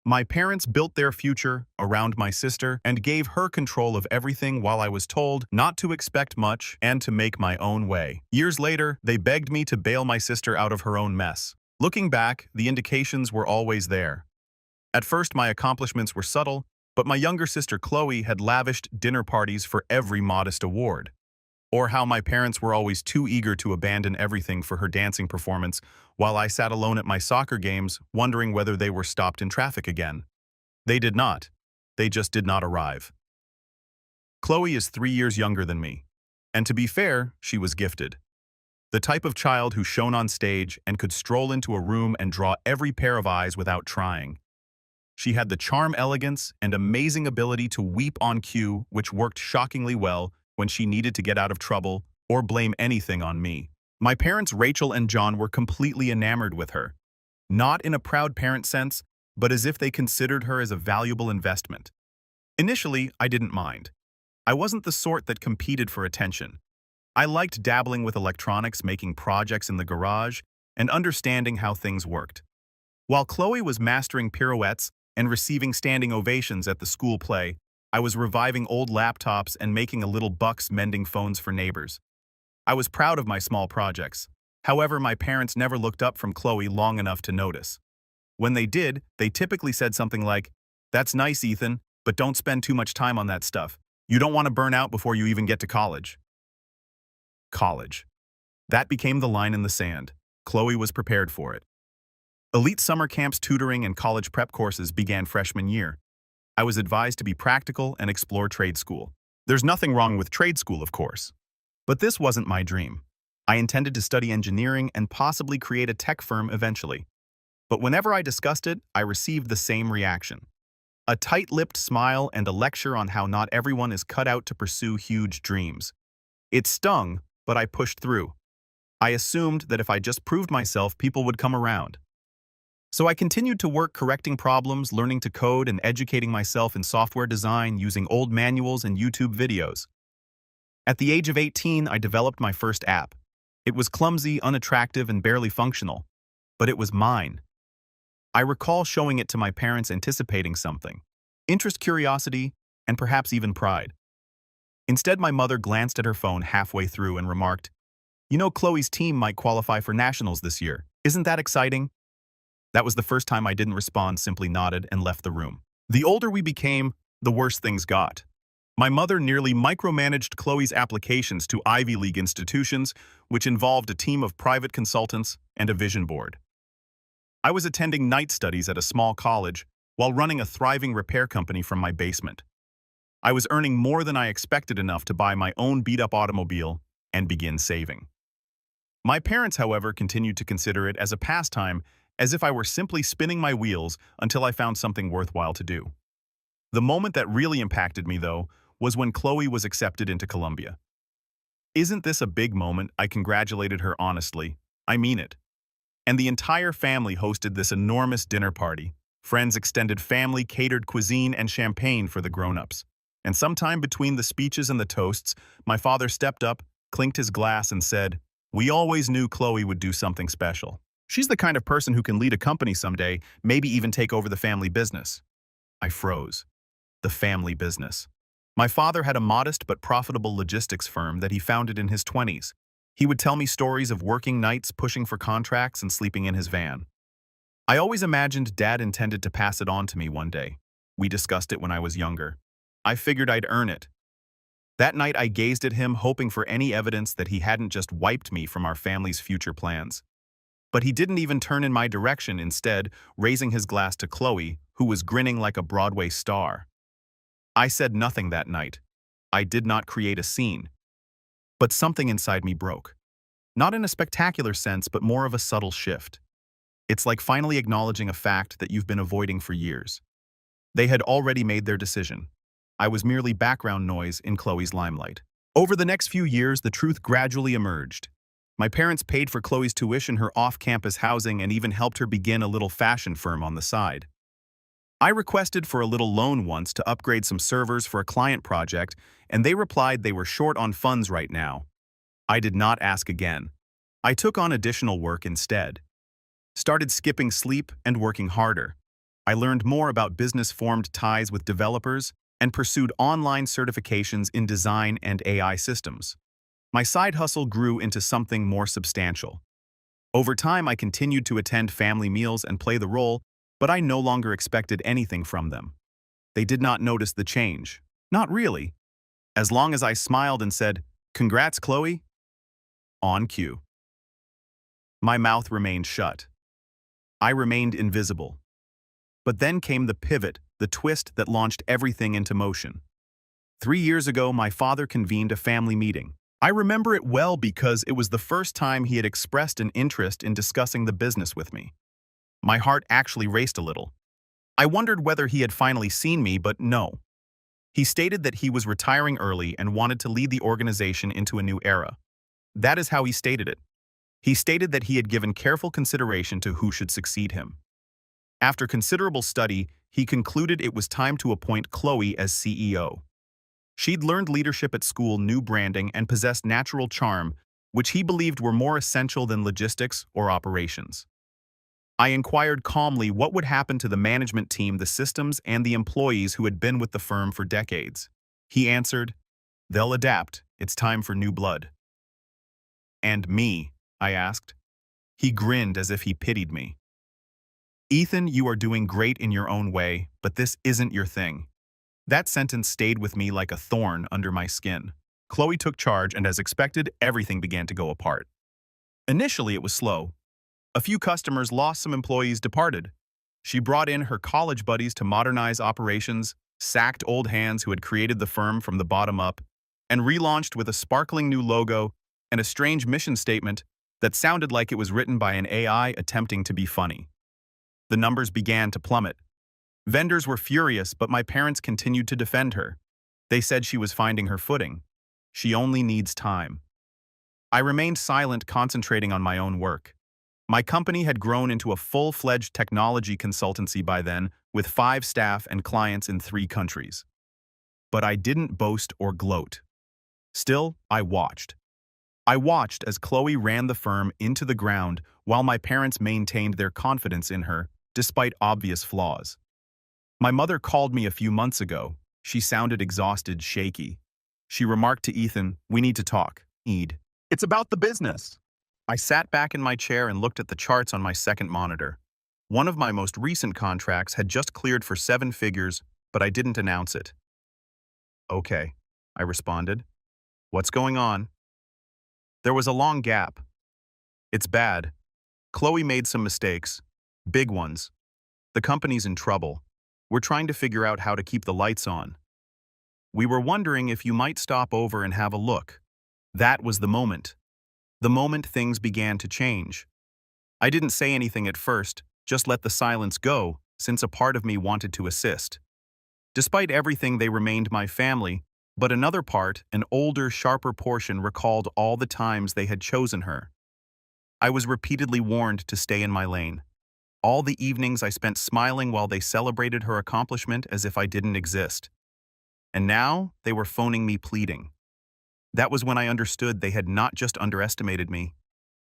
My parents built their future around my sister and gave her control of everything while I was told not to expect much and to make my own way. Years later, they begged me to bail my sister out of her own mess. Looking back, the indications were always there. At first, my accomplishments were subtle, but my younger sister Chloe had lavished dinner parties for every modest award. Or how my parents were always too eager to abandon everything for her dancing performance while I sat alone at my soccer games wondering whether they were stopped in traffic again. They did not. They just did not arrive. Chloe is 3 years younger than me. And to be fair, she was gifted. The type of child who shone on stage and could stroll into a room and draw every pair of eyes without trying. She had the charm, elegance, and amazing ability to weep on cue, which worked shockingly well when she needed to get out of trouble or blame anything on me. My parents, Rachel and John, were completely enamored with her. Not in a proud parent sense, but as if they considered her as a valuable investment. Initially, I didn't mind. I wasn't the sort that competed for attention. I liked dabbling with electronics, making projects in the garage, and understanding how things worked. While Chloe was mastering pirouettes and receiving standing ovations at the school play, I was reviving old laptops and making a little bucks mending phones for neighbors. I was proud of my small projects. However, my parents never looked up from Chloe long enough to notice. When they did, they typically said something like, "That's nice, Ethan, but don't spend too much time on that stuff. You don't want to burn out before you even get to college." College. That became the line in the sand. Chloe was prepared for it. Elite summer camps, tutoring, and college prep courses began freshman year. I was advised to be practical and explore trade school. There's nothing wrong with trade school, of course. But this wasn't my dream. I intended to study engineering and possibly create a tech firm eventually. But whenever I discussed it, I received the same reaction. A tight-lipped smile and a lecture on how not everyone is cut out to pursue huge dreams. It stung, but I pushed through. I assumed that if I just proved myself, people would come around. So I continued to work correcting problems, learning to code, and educating myself in software design using old manuals and YouTube videos. At the age of 18, I developed my first app. It was clumsy, unattractive, and barely functional. But it was mine. I recall showing it to my parents, anticipating something. Interest, curiosity, and perhaps even pride. Instead, my mother glanced at her phone halfway through and remarked, "You know, Chloe's team might qualify for nationals this year. Isn't that exciting?" That was the first time I didn't respond, simply nodded and left the room. The older we became, the worse things got. My mother nearly micromanaged Chloe's applications to Ivy League institutions, which involved a team of private consultants and a vision board. I was attending night studies at a small college while running a thriving repair company from my basement. I was earning more than I expected, enough to buy my own beat-up automobile and begin saving. My parents, however, continued to consider it as a pastime, as if I were simply spinning my wheels until I found something worthwhile to do. The moment that really impacted me, though, was when Chloe was accepted into Columbia. "Isn't this a big moment?" I congratulated her honestly. "I mean it." And the entire family hosted this enormous dinner party. Friends, extended family, catered cuisine, and champagne for the grown-ups. And sometime between the speeches and the toasts, my father stepped up, clinked his glass, and said, "We always knew Chloe would do something special. She's the kind of person who can lead a company someday, maybe even take over the family business." I froze. The family business. My father had a modest but profitable logistics firm that he founded in his 20s. He would tell me stories of working nights, pushing for contracts, and sleeping in his van. I always imagined Dad intended to pass it on to me one day. We discussed it when I was younger. I figured I'd earn it. That night I gazed at him, hoping for any evidence that he hadn't just wiped me from our family's future plans. But he didn't even turn in my direction, instead raising his glass to Chloe, who was grinning like a Broadway star. I said nothing that night. I did not create a scene. But something inside me broke. Not in a spectacular sense, but more of a subtle shift. It's like finally acknowledging a fact that you've been avoiding for years. They had already made their decision. I was merely background noise in Chloe's limelight. Over the next few years, the truth gradually emerged. My parents paid for Chloe's tuition, her off-campus housing, and even helped her begin a little fashion firm on the side. I requested for a little loan once to upgrade some servers for a client project, and they replied they were short on funds right now. I did not ask again. I took on additional work instead. Started skipping sleep and working harder. I learned more about business, formed ties with developers, and pursued online certifications in design and AI systems. My side hustle grew into something more substantial. Over time, I continued to attend family meals and play the role, but I no longer expected anything from them. They did not notice the change. Not really. As long as I smiled and said, "Congrats, Chloe," on cue. My mouth remained shut. I remained invisible. But then came the pivot, the twist that launched everything into motion. 3 years ago, my father convened a family meeting. I remember it well because it was the first time he had expressed an interest in discussing the business with me. My heart actually raced a little. I wondered whether he had finally seen me, but no. He stated that he was retiring early and wanted to lead the organization into a new era. That is how he stated it. He stated that he had given careful consideration to who should succeed him. After considerable study, he concluded it was time to appoint Chloe as CEO. She'd learned leadership at school, knew branding, and possessed natural charm, which he believed were more essential than logistics or operations. I inquired calmly what would happen to the management team, the systems, and the employees who had been with the firm for decades. He answered, "They'll adapt. It's time for new blood." "And me?" I asked. He grinned as if he pitied me. "Ethan, you are doing great in your own way, but this isn't your thing." That sentence stayed with me like a thorn under my skin. Chloe took charge, and as expected, everything began to go apart. Initially, it was slow. A few customers lost, some employees departed. She brought in her college buddies to modernize operations, sacked old hands who had created the firm from the bottom up, and relaunched with a sparkling new logo and a strange mission statement that sounded like it was written by an AI attempting to be funny. The numbers began to plummet. Vendors were furious, but my parents continued to defend her. They said she was finding her footing. She only needs time. I remained silent, concentrating on my own work. My company had grown into a full-fledged technology consultancy by then, with 5 staff and clients in 3 countries. But I didn't boast or gloat. Still, I watched. I watched as Chloe ran the firm into the ground while my parents maintained their confidence in her, despite obvious flaws. My mother called me a few months ago. She sounded exhausted, shaky. She remarked to Ethan, "We need to talk, Ed. It's about the business." I sat back in my chair and looked at the charts on my second monitor. One of my most recent contracts had just cleared for 7 figures, but I didn't announce it. "Okay," I responded. "What's going on?" There was a long gap. "It's bad. Chloe made some mistakes. Big ones. The company's in trouble. We're trying to figure out how to keep the lights on. We were wondering if you might stop over and have a look." That was the moment. The moment things began to change. I didn't say anything at first, just let the silence go, since a part of me wanted to assist. Despite everything, they remained my family, but another part, an older, sharper portion, recalled all the times they had chosen her. I was repeatedly warned to stay in my lane. All the evenings I spent smiling while they celebrated her accomplishment as if I didn't exist. And now they were phoning me, pleading. That was when I understood they had not just underestimated me,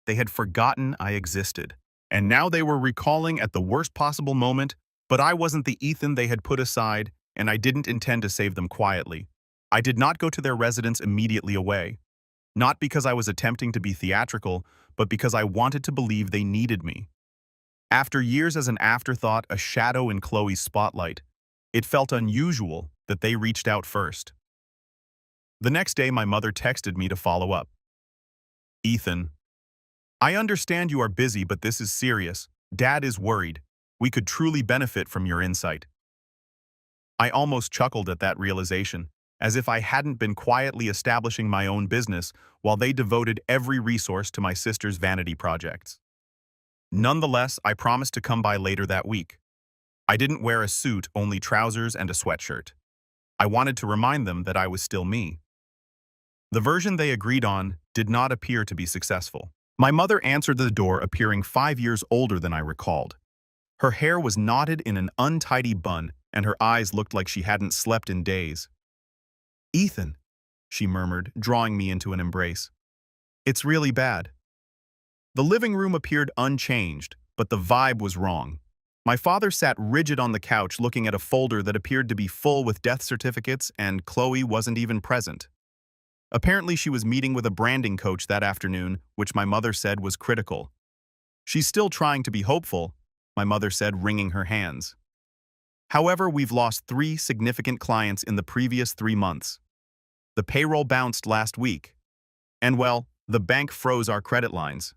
they had forgotten I existed. And now they were recalling at the worst possible moment, but I wasn't the Ethan they had put aside, and I didn't intend to save them quietly. I did not go to their residence immediately away. Not because I was attempting to be theatrical, but because I wanted to believe they needed me. After years as an afterthought, a shadow in Chloe's spotlight, it felt unusual that they reached out first. The next day, my mother texted me to follow up. "Ethan, I understand you are busy, but this is serious. Dad is worried. We could truly benefit from your insight." I almost chuckled at that realization, as if I hadn't been quietly establishing my own business while they devoted every resource to my sister's vanity projects. Nonetheless, I promised to come by later that week. I didn't wear a suit, only trousers and a sweatshirt. I wanted to remind them that I was still me. The version they agreed on did not appear to be successful. My mother answered the door, appearing 5 years older than I recalled. Her hair was knotted in an untidy bun, and her eyes looked like she hadn't slept in days. "Ethan," she murmured, drawing me into an embrace. "It's really bad." The living room appeared unchanged, but the vibe was wrong. My father sat rigid on the couch looking at a folder that appeared to be full with death certificates, and Chloe wasn't even present. Apparently, she was meeting with a branding coach that afternoon, which my mother said was critical. She's still trying to be hopeful, my mother said, wringing her hands. However, we've lost 3 significant clients in the previous 3 months. The payroll bounced last week. And well, the bank froze our credit lines.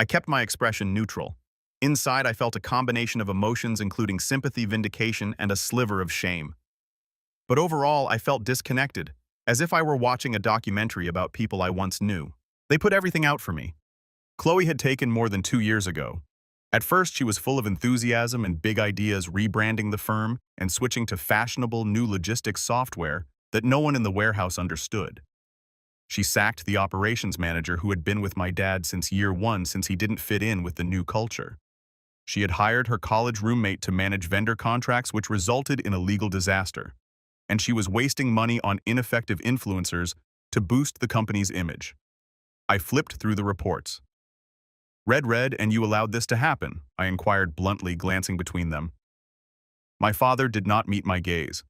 I kept my expression neutral. Inside, I felt a combination of emotions including sympathy, vindication, and a sliver of shame. But overall, I felt disconnected, as if I were watching a documentary about people I once knew. They put everything out for me. Chloe had taken more than 2 years ago. At first, she was full of enthusiasm and big ideas, rebranding the firm and switching to fashionable new logistics software that no one in the warehouse understood. She sacked the operations manager who had been with my dad since year 1 since he didn't fit in with the new culture. She had hired her college roommate to manage vendor contracts, which resulted in a legal disaster. And she was wasting money on ineffective influencers to boost the company's image. I flipped through the reports. Read, and you allowed this to happen, I inquired bluntly, glancing between them. My father did not meet my gaze.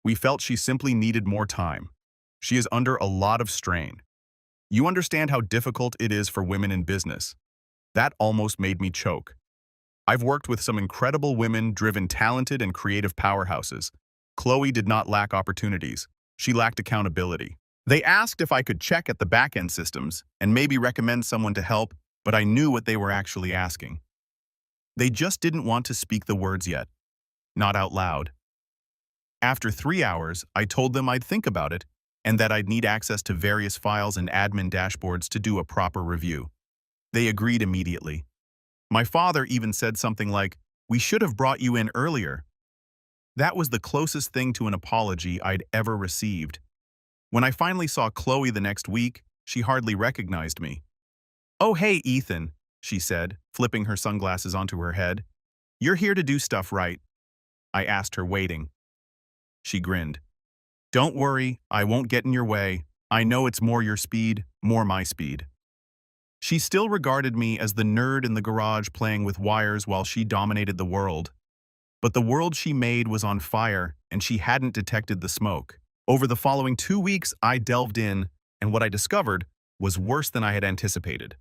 We felt she simply needed more time. She is under a lot of strain. You understand how difficult it is for women in business. That almost made me choke. I've worked with some incredible women, driven, talented, and creative powerhouses. Chloe did not lack opportunities. She lacked accountability. They asked if I could check at the back-end systems and maybe recommend someone to help, but I knew what they were actually asking. They just didn't want to speak the words yet. Not out loud. After 3 hours, I told them I'd think about it and that I'd need access to various files and admin dashboards to do a proper review. They agreed immediately. My father even said something like, "We should have brought you in earlier." That was the closest thing to an apology I'd ever received. When I finally saw Chloe the next week, she hardly recognized me. "Oh, hey, Ethan," she said, flipping her sunglasses onto her head. "You're here to do stuff, right?" I asked her, waiting. She grinned. "Don't worry, I won't get in your way. I know it's more your speed, more my speed." She still regarded me as the nerd in the garage playing with wires while she dominated the world. But the world she made was on fire, and she hadn't detected the smoke. Over the following 2 weeks, I delved in, and what I discovered was worse than I had anticipated.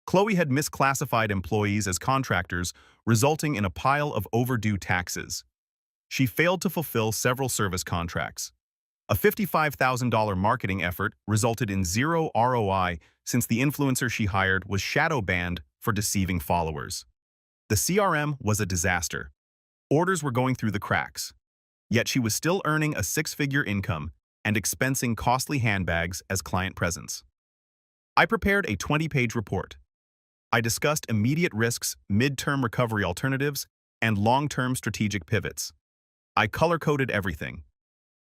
Chloe had misclassified employees as contractors, resulting in a pile of overdue taxes. She failed to fulfill several service contracts. A $55,000 marketing effort resulted in 0 ROI since the influencer she hired was shadow banned for deceiving followers. The CRM was a disaster. Orders were going through the cracks. Yet she was still earning a 6-figure income and expensing costly handbags as client presents. I prepared a 20-page report. I discussed immediate risks, mid-term recovery alternatives, and long-term strategic pivots. I color-coded everything.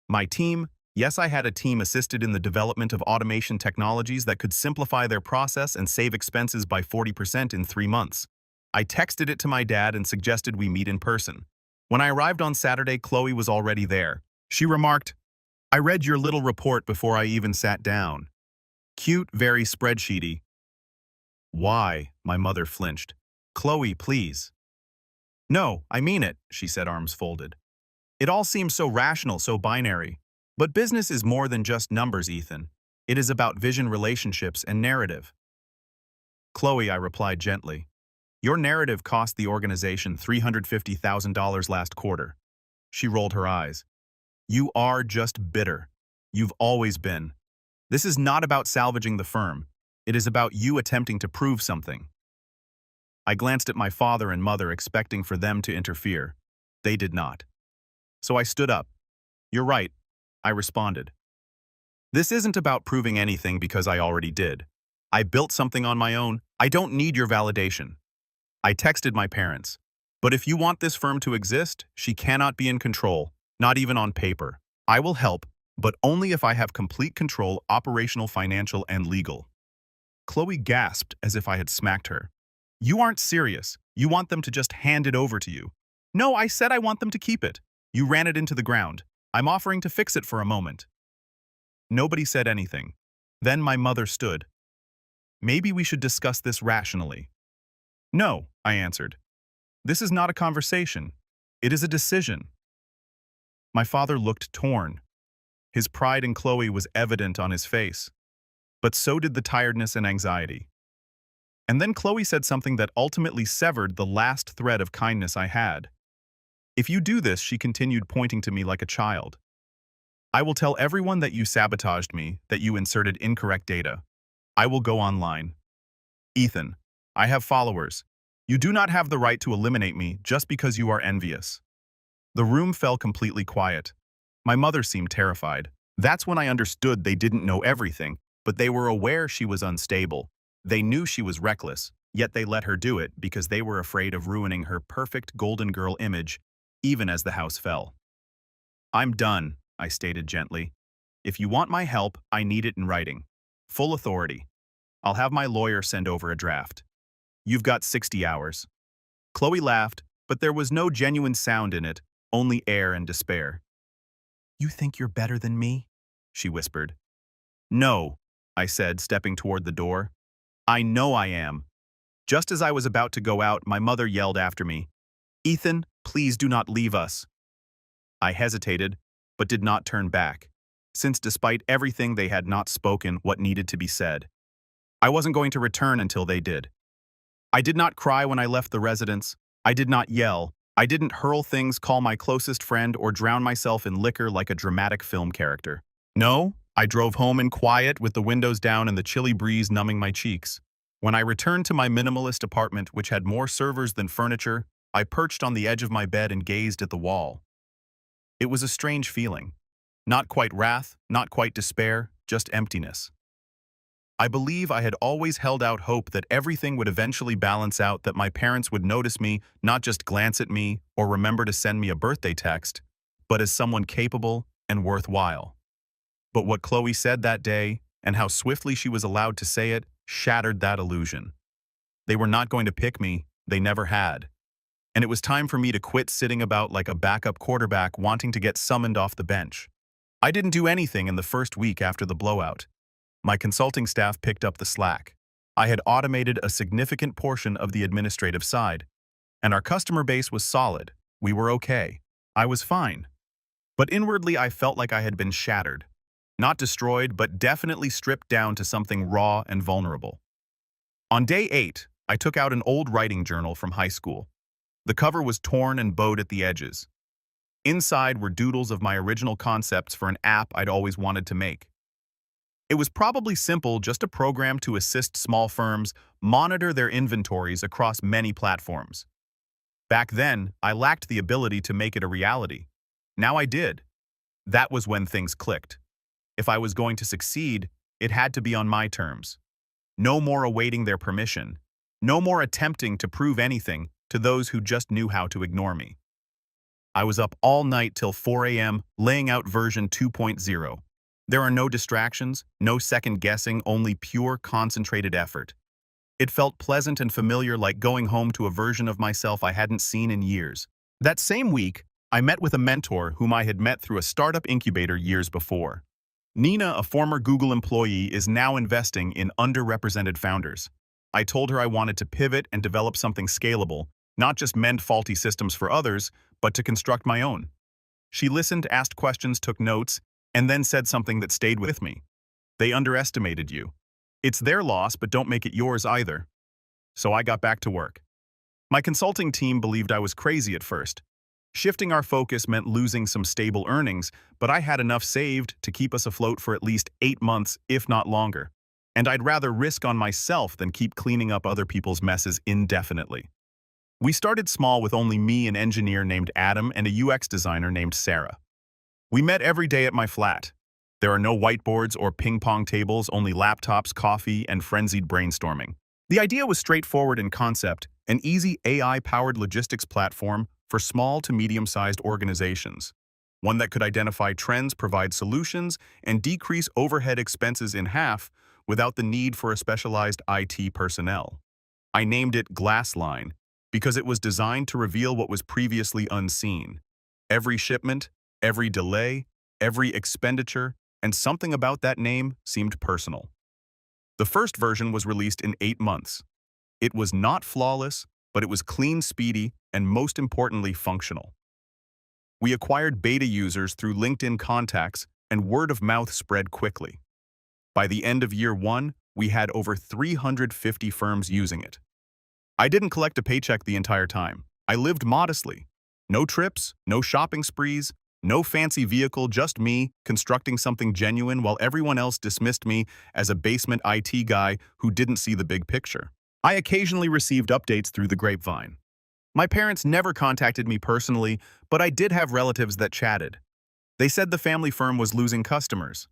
My team, yes, I had a team, assisted in the development of automation technologies that could simplify their process and save expenses by 40% in 3 months. I texted it to my dad and suggested we meet in person. When I arrived on Saturday, Chloe was already there. She remarked, "I read your little report before I even sat down. Cute, very spreadsheety." "Why?" My mother flinched. "Chloe, please." "No, I mean it," she said, arms folded. "It all seems so rational, so binary. But business is more than just numbers, Ethan. It is about vision, relationships, and narrative." "Chloe," I replied gently, "your narrative cost the organization $350,000 last quarter." She rolled her eyes. "You are just bitter. You've always been. This is not about salvaging the firm. It is about you attempting to prove something." I glanced at my father and mother, expecting for them to interfere. They did not. So I stood up. "You're right," I responded. "This isn't about proving anything because I already did. I built something on my own. I don't need your validation." I texted my parents. "But if you want this firm to exist, she cannot be in control, not even on paper. I will help, but only if I have complete control, operational, financial, and legal." Chloe gasped as if I had smacked her. "You aren't serious. You want them to just hand it over to you." "No, I said I want them to keep it. You ran it into the ground. I'm offering to fix it for a moment." Nobody said anything. Then my mother stood. "Maybe we should discuss this rationally." "No," I answered. This is not a conversation. It is a decision. My father looked torn. His pride in Chloe was evident on his face, but so did the tiredness and anxiety. And then Chloe said something that ultimately severed the last thread of kindness I had. If you do this, she continued, pointing to me like a child, I will tell everyone that you sabotaged me, that you inserted incorrect data. I will go online. Ethan, I have followers. You do not have the right to eliminate me just because you are envious. The room fell completely quiet. My mother seemed terrified. That's when I understood they didn't know everything, but they were aware she was unstable. They knew she was reckless, yet they let her do it because they were afraid of ruining her perfect golden girl image, even as the house fell. I'm done, I stated gently. If you want my help, I need it in writing. Full authority. I'll have my lawyer send over a draft. You've got 60 hours. Chloe laughed, but there was no genuine sound in it, only air and despair. You think you're better than me? She whispered. No, I said, stepping toward the door. I know I am. Just as I was about to go out, my mother yelled after me, Ethan, please do not leave us. I hesitated, but did not turn back, since despite everything they had not spoken what needed to be said. I wasn't going to return until they did. I did not cry when I left the residence. I did not yell. I didn't hurl things, call my closest friend, or drown myself in liquor like a dramatic film character. No, I drove home in quiet with the windows down and the chilly breeze numbing my cheeks. When I returned to my minimalist apartment, which had more servers than furniture, I perched on the edge of my bed and gazed at the wall. It was a strange feeling. Not quite wrath, not quite despair, just emptiness. I believe I had always held out hope that everything would eventually balance out, that my parents would notice me, not just glance at me or remember to send me a birthday text, but as someone capable and worthwhile. But what Chloe said that day, and how swiftly she was allowed to say it, shattered that illusion. They were not going to pick me, they never had. And it was time for me to quit sitting about like a backup quarterback wanting to get summoned off the bench. I didn't do anything in the first week after the blowout. My consulting staff picked up the slack. I had automated a significant portion of the administrative side, and our customer base was solid. We were okay. I was fine. But inwardly, I felt like I had been shattered. Not destroyed, but definitely stripped down to something raw and vulnerable. On day 8, I took out an old writing journal from high school. The cover was torn and bowed at the edges. Inside were doodles of my original concepts for an app I'd always wanted to make. It was probably simple, just a program to assist small firms monitor their inventories across many platforms. Back then, I lacked the ability to make it a reality. Now I did. That was when things clicked. If I was going to succeed, it had to be on my terms. No more awaiting their permission. No more attempting to prove anything to those who just knew how to ignore me. I was up all night till 4 a.m. laying out version 2.0. There are no distractions, no second guessing, only pure, concentrated effort. It felt pleasant and familiar, like going home to a version of myself I hadn't seen in years. That same week, I met with a mentor whom I had met through a startup incubator years before. Nina, a former Google employee, is now investing in underrepresented founders. I told her I wanted to pivot and develop something scalable, not just mend faulty systems for others, but to construct my own. She listened, asked questions, took notes, and then said something that stayed with me. They underestimated you. It's their loss, but don't make it yours either. So I got back to work. My consulting team believed I was crazy at first. Shifting our focus meant losing some stable earnings, but I had enough saved to keep us afloat for at least 8 months, if not longer. And I'd rather risk on myself than keep cleaning up other people's messes indefinitely. We started small with only me, an engineer named Adam, and a UX designer named Sarah. We met every day at my flat. There are no whiteboards or ping-pong tables, only laptops, coffee, and frenzied brainstorming. The idea was straightforward in concept, an easy AI-powered logistics platform for small to medium-sized organizations. One that could identify trends, provide solutions, and decrease overhead expenses in half without the need for a specialized IT personnel. I named it Glassline because it was designed to reveal what was previously unseen. Every shipment, every delay, every expenditure, and something about that name seemed personal. The first version was released in 8 months. It was not flawless, but it was clean, speedy, and most importantly, functional. We acquired beta users through LinkedIn contacts, and word of mouth spread quickly. By the end of year one, we had over 350 firms using it. I didn't collect a paycheck the entire time. I lived modestly. No trips, no shopping sprees, no fancy vehicle, just me constructing something genuine while everyone else dismissed me as a basement IT guy who didn't see the big picture. I occasionally received updates through the grapevine. My parents never contacted me personally, but I did have relatives that chatted. They said the family firm was losing customers.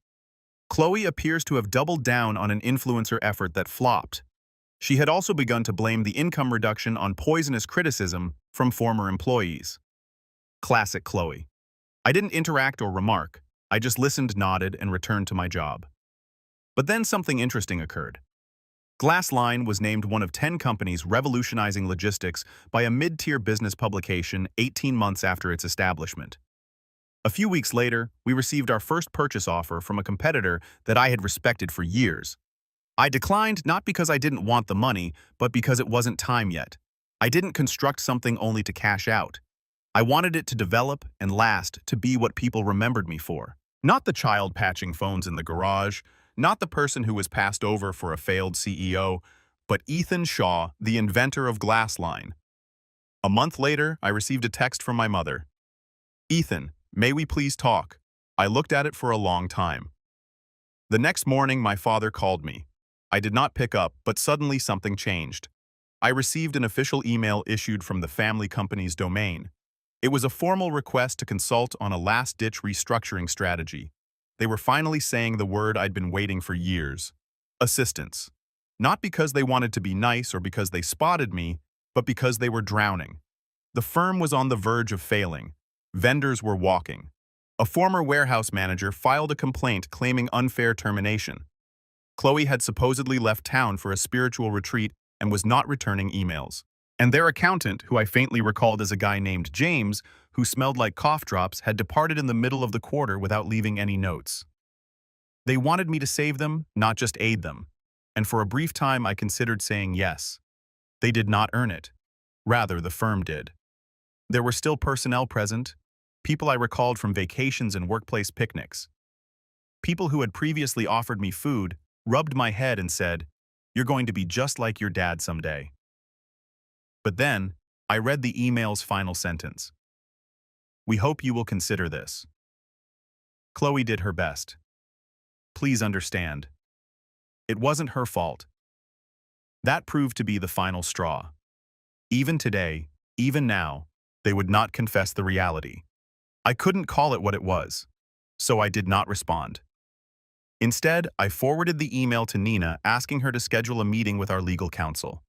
Chloe appears to have doubled down on an influencer effort that flopped. She had also begun to blame the income reduction on poisonous criticism from former employees. Classic Chloe. I didn't interact or remark. I just listened, nodded, and returned to my job. But then something interesting occurred. Glassline was named one of 10 companies revolutionizing logistics by a mid-tier business publication 18 months after its establishment. A few weeks later, we received our first purchase offer from a competitor that I had respected for years. I declined not because I didn't want the money, but because it wasn't time yet. I didn't construct something only to cash out. I wanted it to develop and last, to be what people remembered me for. Not the child patching phones in the garage, not the person who was passed over for a failed CEO, but Ethan Shaw, the inventor of Glassline. A month later, I received a text from my mother. "Ethan, may we please talk?" I looked at it for a long time. The next morning, my father called me. I did not pick up, but suddenly something changed. I received an official email issued from the family company's domain. It was a formal request to consult on a last-ditch restructuring strategy. They were finally saying the word I'd been waiting for years: assistance. Not because they wanted to be nice or because they spotted me, but because they were drowning. The firm was on the verge of failing. Vendors were walking. A former warehouse manager filed a complaint claiming unfair termination. Chloe had supposedly left town for a spiritual retreat and was not returning emails. And their accountant, who I faintly recalled as a guy named James, who smelled like cough drops, had departed in the middle of the quarter without leaving any notes. They wanted me to save them, not just aid them. And for a brief time I considered saying yes. They did not earn it. Rather, the firm did. There were still personnel present, people I recalled from vacations and workplace picnics. People who had previously offered me food rubbed my head and said, "You're going to be just like your dad someday." But then, I read the email's final sentence. "We hope you will consider this." Chloe did her best. Please understand. It wasn't her fault. That proved to be the final straw. Even today, even now, they would not confess the reality. I couldn't call it what it was, so I did not respond. Instead, I forwarded the email to Nina asking her to schedule a meeting with our legal counsel.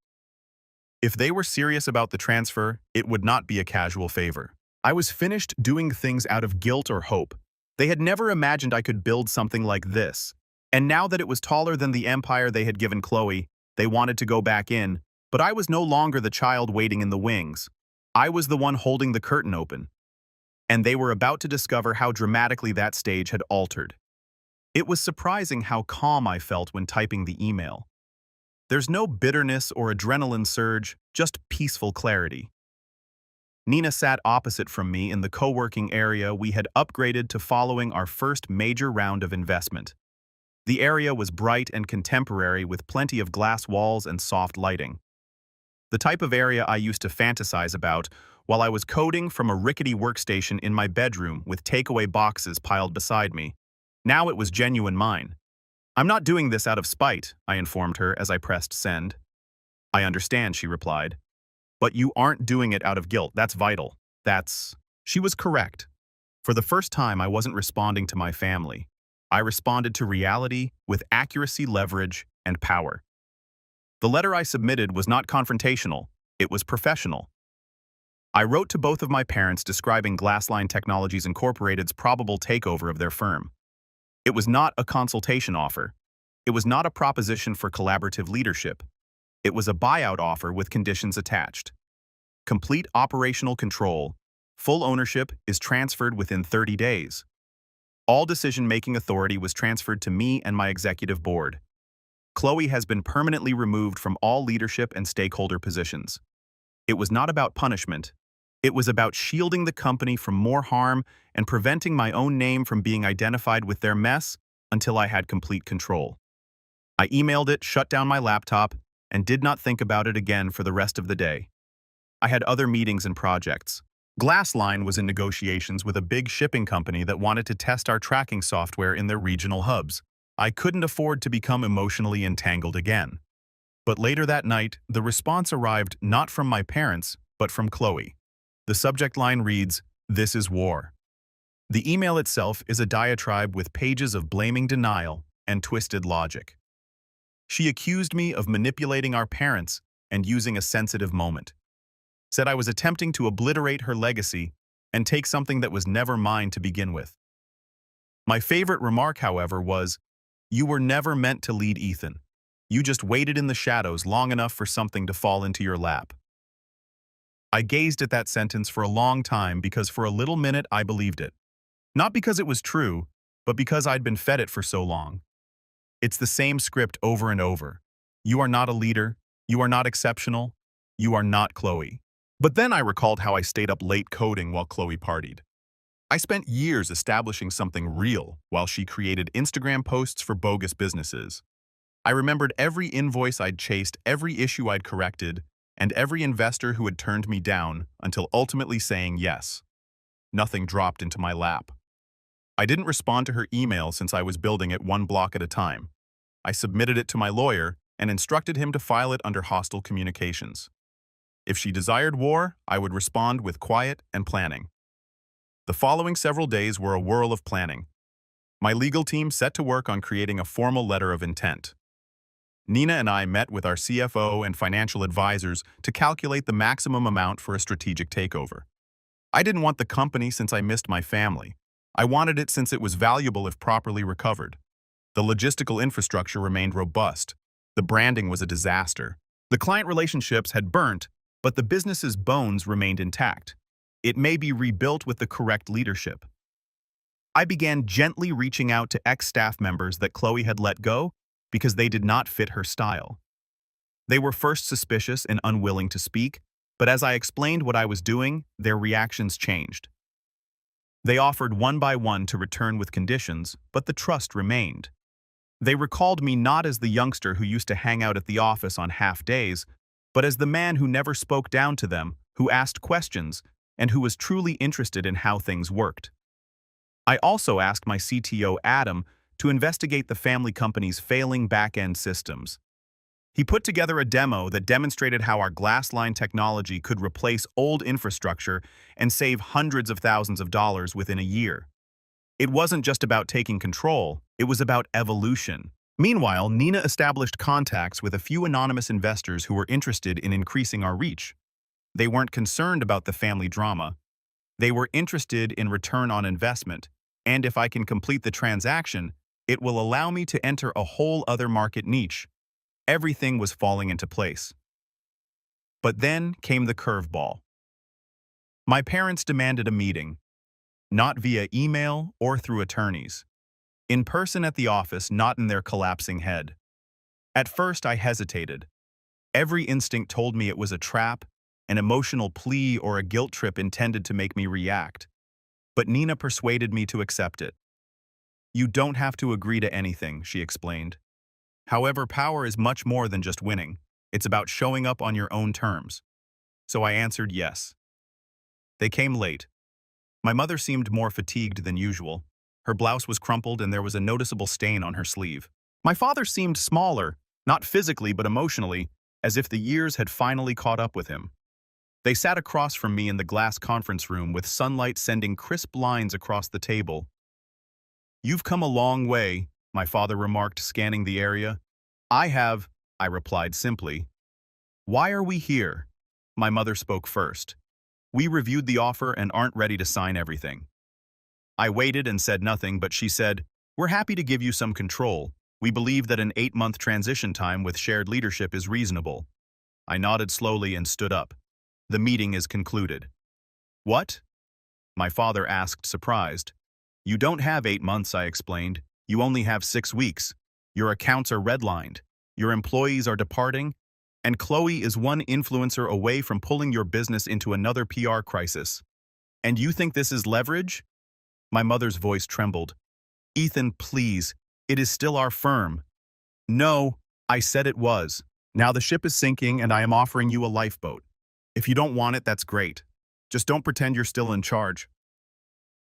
If they were serious about the transfer, it would not be a casual favor. I was finished doing things out of guilt or hope. They had never imagined I could build something like this. And now that it was taller than the empire they had given Chloe, they wanted to go back in, but I was no longer the child waiting in the wings. I was the one holding the curtain open. And they were about to discover how dramatically that stage had altered. It was surprising how calm I felt when typing the email. There's no bitterness or adrenaline surge, just peaceful clarity. Nina sat opposite from me in the co-working area we had upgraded to following our first major round of investment. The area was bright and contemporary with plenty of glass walls and soft lighting. The type of area I used to fantasize about while I was coding from a rickety workstation in my bedroom with takeaway boxes piled beside me. Now it was genuine mine. "I'm not doing this out of spite," I informed her as I pressed send. "I understand," she replied. "But you aren't doing it out of guilt. That's vital. That's..." She was correct. For the first time, I wasn't responding to my family. I responded to reality with accuracy, leverage, and power. The letter I submitted was not confrontational. It was professional. I wrote to both of my parents describing Glassline Technologies Incorporated's probable takeover of their firm. It was not a consultation offer. It was not a proposition for collaborative leadership. It was a buyout offer with conditions attached. Complete operational control. Full ownership is transferred within 30 days. All decision-making authority was transferred to me and my executive board. Chloe has been permanently removed from all leadership and stakeholder positions. It was not about punishment, It was about shielding the company from more harm and preventing my own name from being identified with their mess until I had complete control. I emailed it, shut down my laptop, and did not think about it again for the rest of the day. I had other meetings and projects. Glassline was in negotiations with a big shipping company that wanted to test our tracking software in their regional hubs. I couldn't afford to become emotionally entangled again. But later that night, the response arrived not from my parents, but from Chloe. The subject line reads, "This is war." The email itself is a diatribe with pages of blaming denial and twisted logic. She accused me of manipulating our parents and using a sensitive moment. Said I was attempting to obliterate her legacy and take something that was never mine to begin with. My favorite remark, however, was, "You were never meant to lead Ethan. You just waited in the shadows long enough for something to fall into your lap." I gazed at that sentence for a long time because for a little minute I believed it. Not because it was true, but because I'd been fed it for so long. It's the same script over and over. You are not a leader. You are not exceptional. You are not Chloe. But then I recalled how I stayed up late coding while Chloe partied. I spent years establishing something real while she created Instagram posts for bogus businesses. I remembered every invoice I'd chased, every issue I'd corrected, and every investor who had turned me down until ultimately saying yes. Nothing dropped into my lap. I didn't respond to her email since I was building it one block at a time. I submitted it to my lawyer and instructed him to file it under hostile communications. If she desired war, I would respond with quiet and planning. The following several days were a whirl of planning. My legal team set to work on creating a formal letter of intent. Nina and I met with our CFO and financial advisors to calculate the maximum amount for a strategic takeover. I didn't want the company since I missed my family. I wanted it since it was valuable if properly recovered. The logistical infrastructure remained robust. The branding was a disaster. The client relationships had burnt, but the business's bones remained intact. It may be rebuilt with the correct leadership. I began gently reaching out to ex-staff members that Chloe had let go because they did not fit her style. They were first suspicious and unwilling to speak, but as I explained what I was doing, their reactions changed. They offered one by one to return with conditions, but the trust remained. They recalled me not as the youngster who used to hang out at the office on half days, but as the man who never spoke down to them, who asked questions, and who was truly interested in how things worked. I also asked my CTO, Adam, to investigate the family company's failing back-end systems. He put together a demo that demonstrated how our Glassline technology could replace old infrastructure and save hundreds of thousands of dollars within a year. It wasn't just about taking control, it was about evolution. Meanwhile, Nina established contacts with a few anonymous investors who were interested in increasing our reach. They weren't concerned about the family drama. They were interested in return on investment, and if I can complete the transaction, it will allow me to enter a whole other market niche. Everything was falling into place. But then came the curveball. My parents demanded a meeting, not via email or through attorneys. In person at the office, not in their collapsing head. At first, I hesitated. Every instinct told me it was a trap, an emotional plea, or a guilt trip intended to make me react. But Nina persuaded me to accept it. "You don't have to agree to anything," she explained. "However, power is much more than just winning. It's about showing up on your own terms." So I answered yes. They came late. My mother seemed more fatigued than usual. Her blouse was crumpled and there was a noticeable stain on her sleeve. My father seemed smaller, not physically but emotionally, as if the years had finally caught up with him. They sat across from me in the glass conference room with sunlight sending crisp lines across the table. "You've come a long way," my father remarked, scanning the area. "I have," I replied simply. "Why are we here?" My mother spoke first. "We reviewed the offer and aren't ready to sign everything." I waited and said nothing, but she said, "We're happy to give you some control. We believe that an 8-month transition time with shared leadership is reasonable." I nodded slowly and stood up. "The meeting is concluded." "What?" my father asked, surprised. "You don't have 8 months," I explained. "You only have 6 weeks. Your accounts are redlined. Your employees are departing, And Chloe is one influencer away from pulling your business into another PR crisis. And you think this is leverage? My mother's voice trembled. Ethan, please, it is still our firm. No, I said it was. Now the ship is sinking and I am offering you a lifeboat. If you don't want it, that's great. Just don't pretend you're still in charge.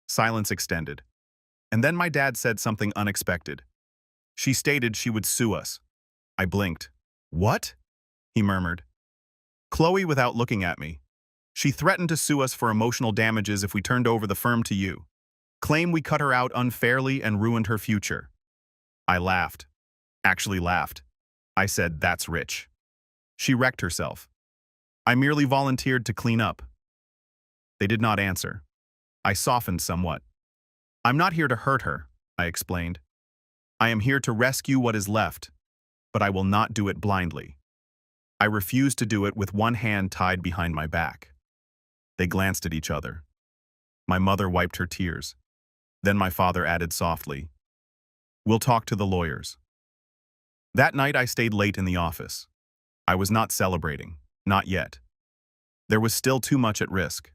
Silence extended. And then my dad said something unexpected. She stated she would sue us. I blinked. What? He murmured. Chloe without looking at me. She threatened to sue us for emotional damages if we turned over the firm to you. Claim we cut her out unfairly and ruined her future. I laughed. Actually laughed. I said, that's rich. She wrecked herself. I merely volunteered to clean up. They did not answer. I softened somewhat. I'm not here to hurt her, I explained. I am here to rescue what is left, but I will not do it blindly. I refuse to do it with one hand tied behind my back. They glanced at each other. My mother wiped her tears. Then my father added softly, "We'll talk to the lawyers." That night I stayed late in the office. I was not celebrating, not yet. There was still too much at risk.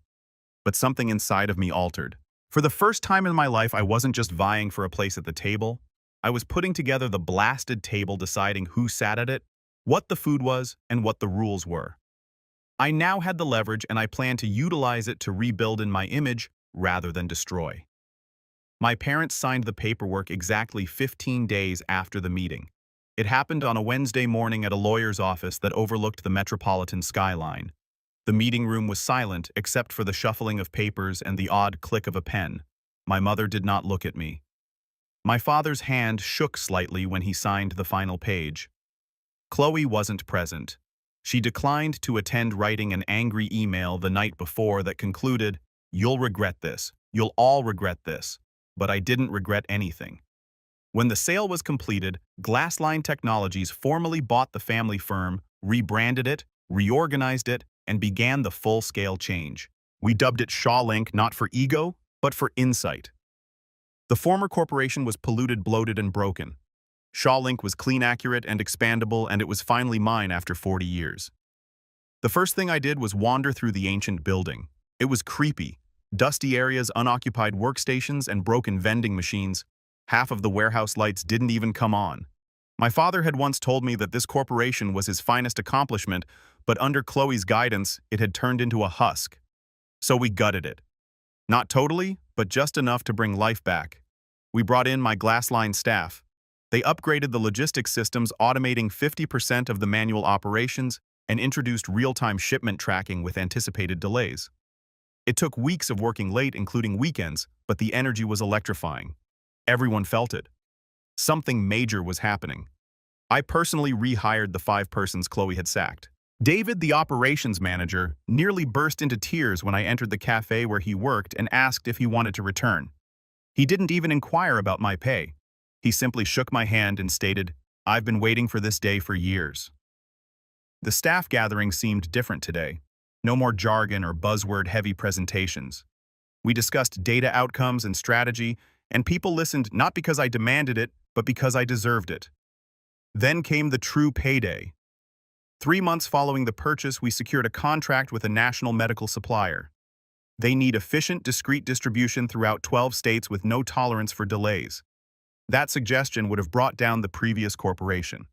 But something inside of me altered. For the first time in my life, I wasn't just vying for a place at the table. I was putting together the blasted table, deciding who sat at it, what the food was, and what the rules were. I now had the leverage, and I planned to utilize it to rebuild in my image rather than destroy. My parents signed the paperwork exactly 15 days after the meeting. It happened on a Wednesday morning at a lawyer's office that overlooked the metropolitan skyline. The meeting room was silent except for the shuffling of papers and the odd click of a pen. My mother did not look at me. My father's hand shook slightly when he signed the final page. Chloe wasn't present. She declined to attend, writing an angry email the night before that concluded, "You'll regret this. You'll all regret this." But I didn't regret anything. When the sale was completed, Glassline Technologies formally bought the family firm, rebranded it, reorganized it, and began the full-scale change. We dubbed it ShawLink not for ego, but for insight. The former corporation was polluted, bloated, and broken. ShawLink was clean, accurate, and expandable, and it was finally mine after 40 years. The first thing I did was wander through the ancient building. It was creepy. Dusty areas, unoccupied workstations, and broken vending machines. Half of the warehouse lights didn't even come on. My father had once told me that this corporation was his finest accomplishment, but under Chloe's guidance, it had turned into a husk. So we gutted it. Not totally, but just enough to bring life back. We brought in my Glassline staff. They upgraded the logistics systems, automating 50% of the manual operations, and introduced real-time shipment tracking with anticipated delays. It took weeks of working late, including weekends, but the energy was electrifying. Everyone felt it. Something major was happening. I personally rehired the 5 persons Chloe had sacked. David, the operations manager, nearly burst into tears when I entered the cafe where he worked and asked if he wanted to return. He didn't even inquire about my pay. He simply shook my hand and stated, "I've been waiting for this day for years." The staff gathering seemed different today. No more jargon or buzzword-heavy presentations. We discussed data outcomes and strategy, and people listened not because I demanded it, but because I deserved it. Then came the true payday. 3 months following the purchase, we secured a contract with a national medical supplier. They need efficient, discrete distribution throughout 12 states with no tolerance for delays. That suggestion would have brought down the previous corporation.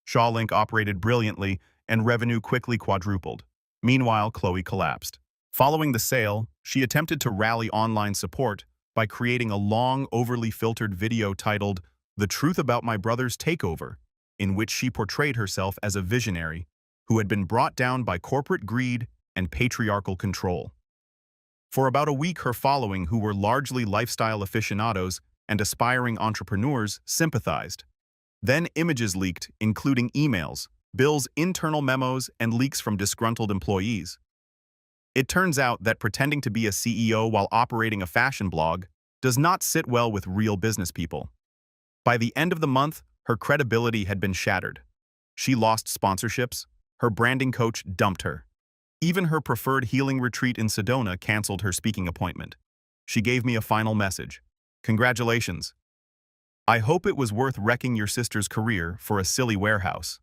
ShawLink operated brilliantly, and revenue quickly quadrupled. Meanwhile, Chloe collapsed. Following the sale, she attempted to rally online support by creating a long, overly filtered video titled "The Truth About My Brother's Takeover," in which she portrayed herself as a visionary who had been brought down by corporate greed and patriarchal control. For about a week, her following, who were largely lifestyle aficionados and aspiring entrepreneurs, sympathized. Then images leaked, including emails, Bill's internal memos, and leaks from disgruntled employees. It turns out that pretending to be a CEO while operating a fashion blog does not sit well with real business people. By the end of the month, her credibility had been shattered. She lost sponsorships. Her branding coach dumped her. Even her preferred healing retreat in Sedona canceled her speaking appointment. She gave me a final message. "Congratulations. I hope it was worth wrecking your sister's career for a silly warehouse."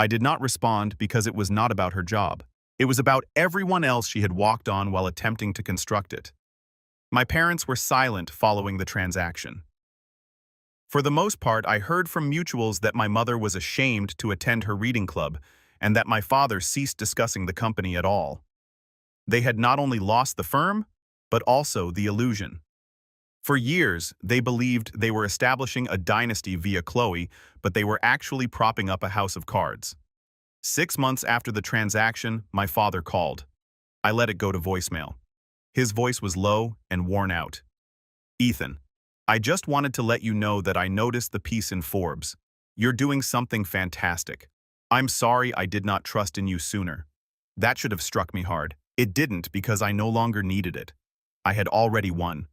I did not respond because it was not about her job. It was about everyone else she had walked on while attempting to construct it. My parents were silent following the transaction. For the most part, I heard from mutuals that my mother was ashamed to attend her reading club and that my father ceased discussing the company at all. They had not only lost the firm, but also the illusion. For years, they believed they were establishing a dynasty via Chloe, but they were actually propping up a house of cards. 6 months after the transaction, my father called. I let it go to voicemail. His voice was low and worn out. "Ethan, I just wanted to let you know that I noticed the piece in Forbes. You're doing something fantastic. I'm sorry I did not trust in you sooner. That should have struck me hard. It didn't because I no longer needed it. I had already won.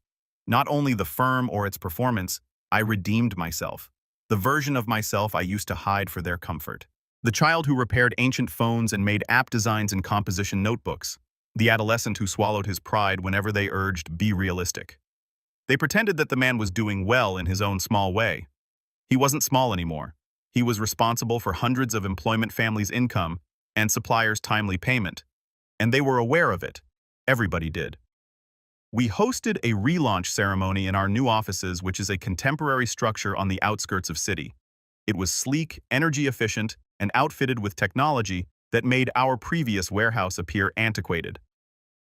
Not only the firm or its performance, I redeemed myself. The version of myself I used to hide for their comfort. The child who repaired ancient phones and made app designs and composition notebooks. The adolescent who swallowed his pride whenever they urged, be realistic. They pretended that the man was doing well in his own small way. He wasn't small anymore. He was responsible for hundreds of employment families' income and suppliers' timely payment. And they were aware of it. Everybody did. We hosted a relaunch ceremony in our new offices, which is a contemporary structure on the outskirts of city. It was sleek, energy efficient, and outfitted with technology that made our previous warehouse appear antiquated.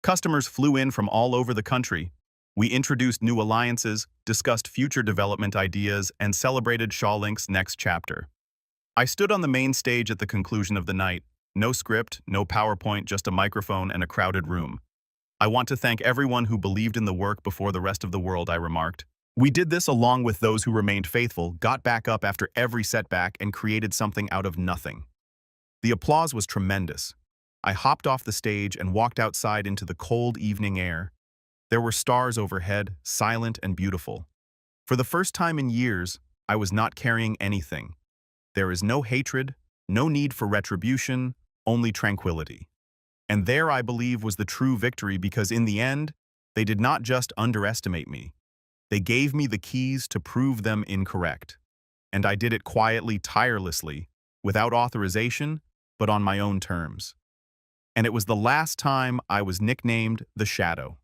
Customers flew in from all over the country. We introduced new alliances, discussed future development ideas, and celebrated ShawLink's next chapter. I stood on the main stage at the conclusion of the night. No script, no PowerPoint, just a microphone and a crowded room. I want to thank everyone who believed in the work before the rest of the world, I remarked. We did this along with those who remained faithful, got back up after every setback, and created something out of nothing. The applause was tremendous. I hopped off the stage and walked outside into the cold evening air. There were stars overhead, silent and beautiful. For the first time in years, I was not carrying anything. There is no hatred, no need for retribution, only tranquility. And there, I believe, was the true victory because in the end, they did not just underestimate me. They gave me the keys to prove them incorrect. And I did it quietly, tirelessly, without authorization, but on my own terms. And it was the last time I was nicknamed the Shadow.